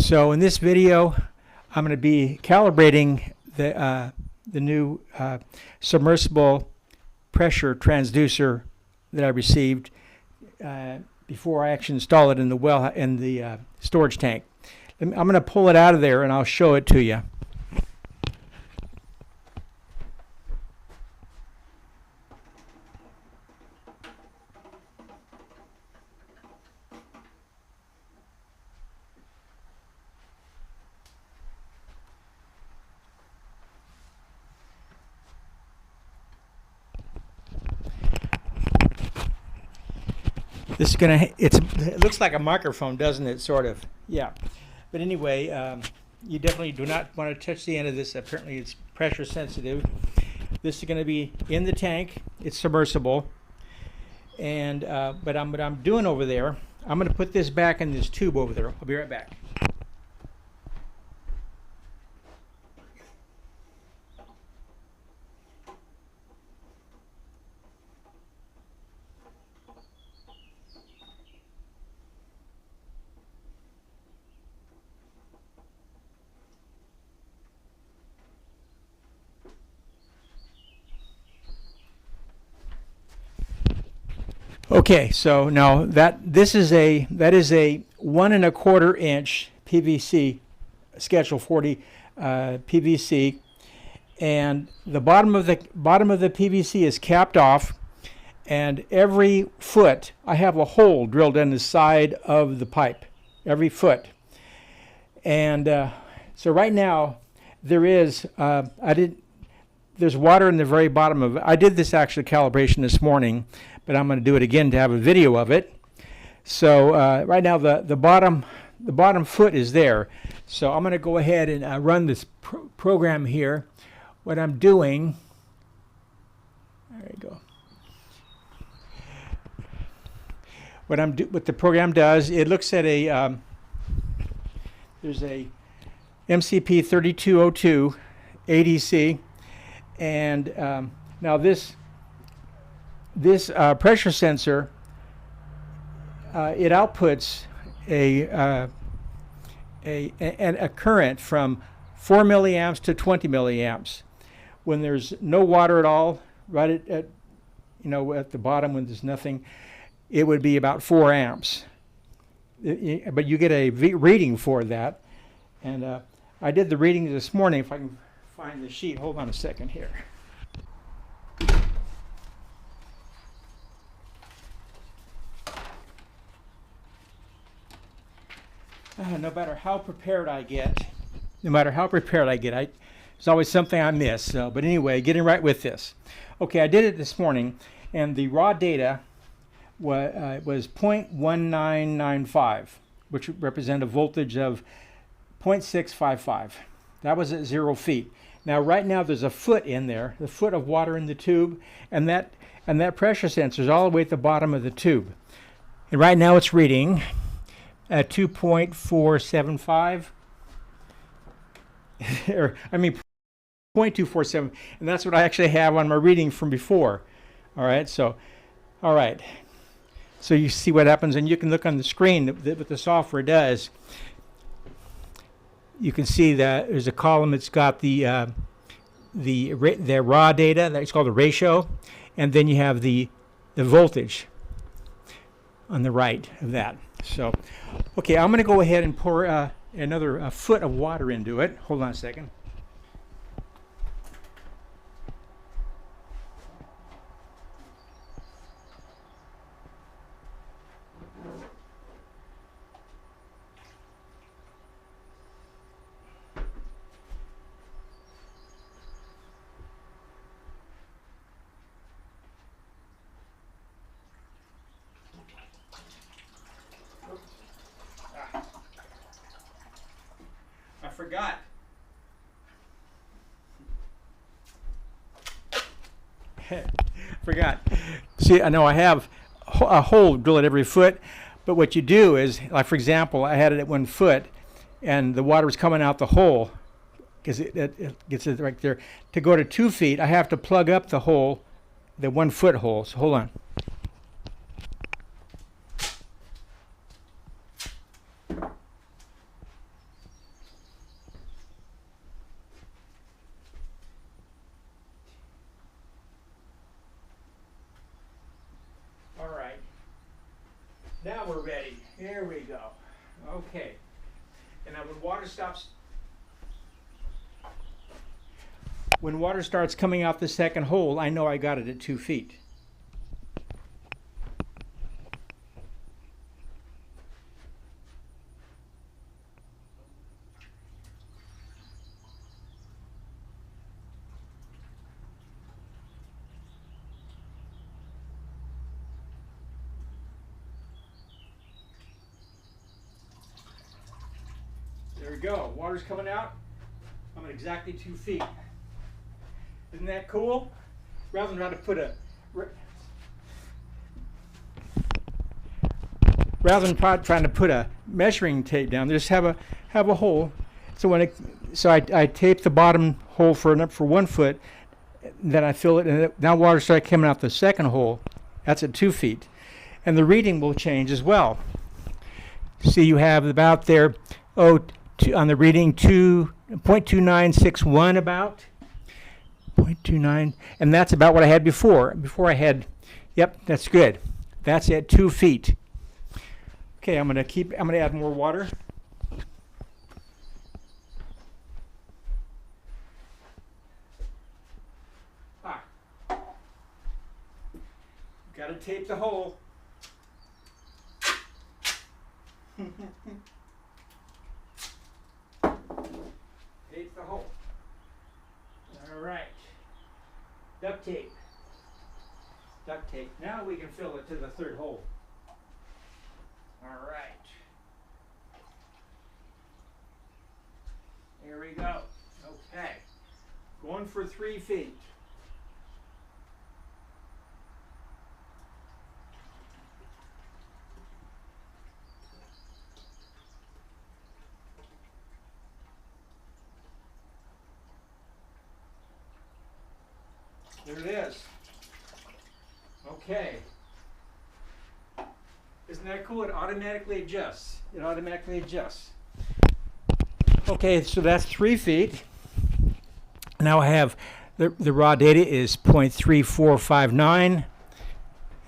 So in this video, I'm going to be calibrating the new submersible pressure transducer that I received before I actually install it in the well in the storage tank. I'm going to pull it out of there and I'll show it to you. This is gonna. It looks like a microphone, doesn't it? Sort of. Yeah. But anyway, you definitely do not want to touch the end of this. Apparently, it's pressure sensitive. This is going to be in the tank. It's submersible. And what I'm doing over there, I'm going to put this back in this tube over there. I'll be right back. Okay, so now that is a 1 1/4 inch PVC, Schedule 40 PVC, and the bottom of the PVC is capped off, and every foot I have a hole drilled in the side of the pipe, every foot, and so right now there is there's water in the very bottom of it. I did this actually calibration this morning, but I'm going to do it again to have a video of it. So right now the bottom foot is there. So I'm going to go ahead and run this program here. What I'm doing, there you go. What the program does, it looks at a there's a MCP 3202 ADC, and now this pressure sensor, it outputs a current from 4 milliamps to 20 milliamps. When there's no water at all, right at the bottom when there's nothing, it would be about 4 amps. But you get a reading for that, and I did the reading this morning. If I can find the sheet, hold on a second here. No matter how prepared I get, there's always something I miss. So, but anyway, getting right with this. Okay, I did it this morning, and the raw data was 0.1995, which represented a voltage of 0.655. That was at 0 feet. Now, right now, there's a foot in there, the foot of water in the tube, and that pressure sensor is all the way at the bottom of the tube. And right now, it's reading at 2.475, or I mean 0.247, and that's what I actually have on my reading from before. All right, so you see what happens, and you can look on the screen what the software does. You can see that there's a column that's got the raw data, that's called the ratio, and then you have the voltage on the right of that. So, okay, I'm going to go ahead and pour another foot of water into it. Hold on a second. I forgot. Forgot. See, I know I have a hole drilled at every foot, but what you do is, like for example, I had it at 1 foot, and the water was coming out the hole because it gets it right there. To go to 2 feet, I have to plug up the hole, the 1 foot hole. So hold on. ready. Here we go. Okay. And now when water starts coming out the second hole, I know I got it at 2 feet. There we go. Water's coming out. I'm at exactly 2 feet. Isn't that cool? Rather than trying to put a measuring tape down, just have a hole. So I tape the bottom hole for 1 foot, then I fill it, and now water starts coming out the second hole. That's at 2 feet, and the reading will change as well. See, you have about there, on the reading 2.2961 about. 0.29, and that's about what I had before. Before I had, yep, that's good. That's at 2 feet. Okay, I'm gonna add more water. Gotta tape the hole. Tape the hole. All right. Duct tape. Duct tape. Now we can fill it to the third hole. All right. Here we go. Okay. Going for 3 feet. There it is. Okay. Isn't that cool? It automatically adjusts. It automatically adjusts. Okay, so that's 3 feet. Now I have the raw data is 0.3459,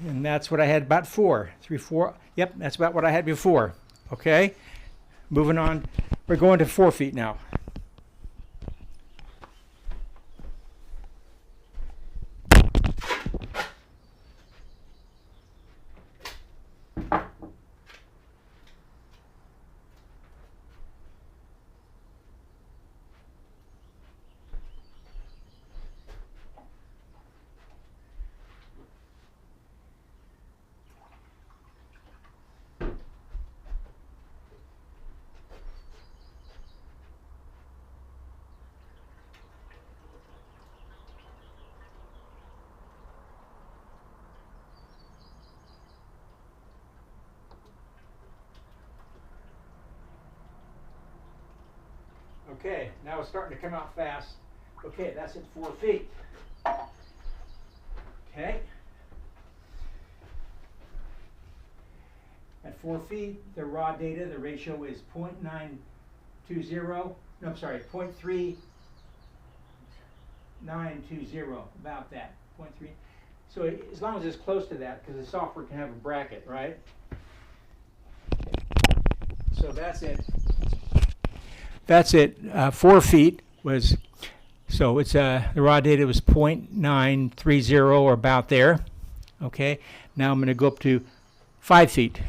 and that's what I had about 4. 4. Yep, that's about what I had before. Okay, moving on. We're going to 4 feet now. Okay, now it's starting to come out fast. Okay, that's at 4 feet. Okay. At 4 feet, the raw data, the ratio is 0.920. No, I'm sorry, 0.3920, about that. 0.3. So as long as it's close to that, because the software can have a bracket, right? So that's it. That's it. 4 feet was, so it's the raw data was 0.930 or about there. Okay. Now I'm going to go up to 5 feet.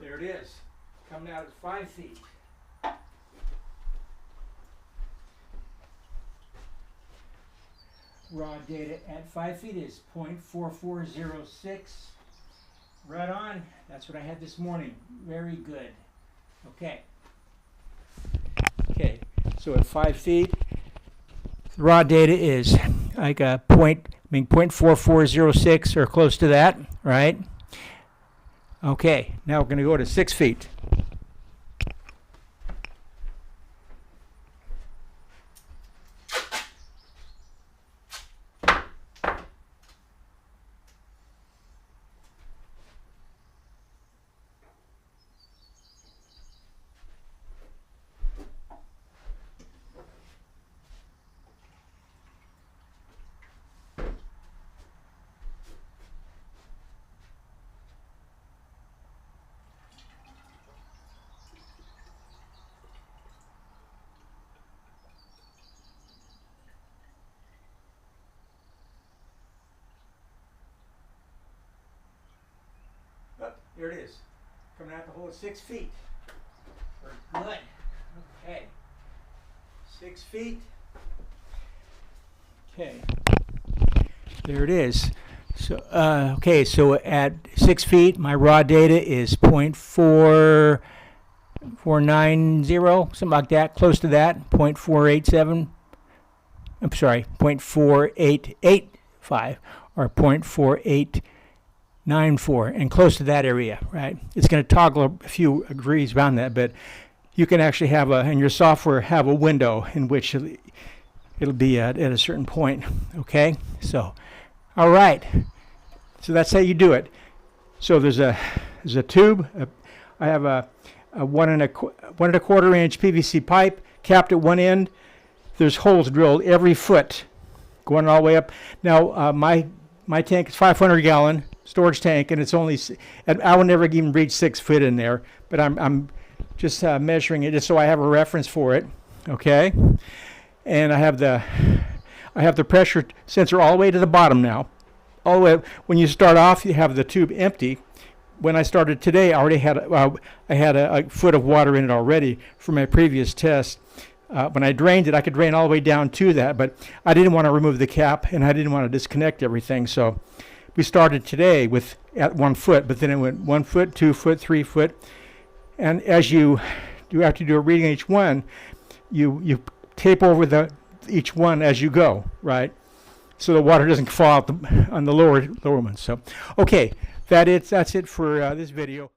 There it is, coming out at 5 feet. Raw data at 5 feet is 0.4406. Right on. That's what I had this morning. Very good. Okay. Okay. So at 5 feet, the raw data is like a 0.4406 or close to that, right? Okay. Now we're going to go to 6 feet. There it is. Coming out the hole at 6 feet. We're good. Okay. 6 feet. Okay. There it is. So, okay, so at 6 feet, my raw data is 0.4490, something like that, close to that, 0.487. I'm sorry, 0.4885 or 0.4894, and close to that area, right? It's going to toggle a few degrees around that, but you can actually have in your software, have a window in which it'll be at a certain point, okay? So, all right. So that's how you do it. So there's a tube. I have a 1 1/4 inch PVC pipe capped at one end. There's holes drilled every foot, going all the way up. Now my tank is 500 gallon storage tank, and it's only, I will never even reach 6 foot in there, but I'm just measuring it just so I have a reference for it, okay? And I have the pressure sensor all the way to the bottom now. All the way, when you start off, you have the tube empty. When I started today, I already had I had a foot of water in it already from my previous test. When I drained it, I could drain all the way down to that, but I didn't want to remove the cap, and I didn't want to disconnect everything. So we started today at 1 foot, but then it went 1 foot, 2 foot, 3 foot. And as you have to do a reading each one, you tape over each one as you go, right? So the water doesn't fall out on the lower one. So, okay, that's it for this video.